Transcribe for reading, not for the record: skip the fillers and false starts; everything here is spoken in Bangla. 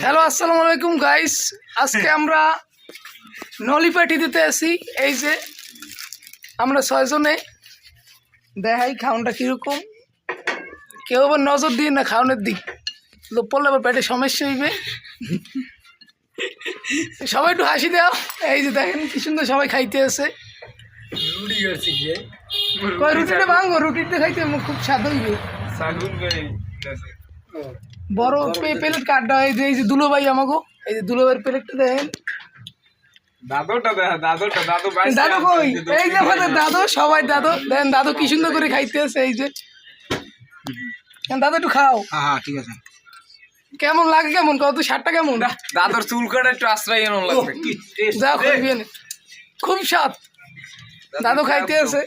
হ্যালো আসসালামু আলাইকুম গাইস, আজকে আমরা নলি পার্টি দিতে আসি। এই যে আমরা 6 জনে দেখাই খাওয়ানটা কিরকম। কেউ আবার নজর দিয়ে না খাওয়ানোর দিক, পড়লে আবার পেটে সমস্যা হইবে। সবাই একটু হাসি দাও। এই যে দেখেন কি সুন্দর সবাই খাইতে আছে। রুটিটা ভাঙবো, রুটিটা খাইতে খুব স্বাদ হইবে। বড় প্লেট কাটটা এই যে দুলো ভাই আমাকে, এই যে দুলো ভাইয়ের প্লেটটা দেখেন। দাদু কই? এই যে আমাদের দাদু, সবাই দাদু দেখেন, দাদু কি সুন্দর করে খাইতে আছে। এই যে দাদু একটু খাও। হ্যাঁ ঠিক আছে। কেমন লাগে? কেমন কত? শার্টটা কেমন? দাদুর চুল কাটা একটু আশ্রয় লাগবে। যা খাইবি, খুব স্বাদ। দাদু খাইতে আছে।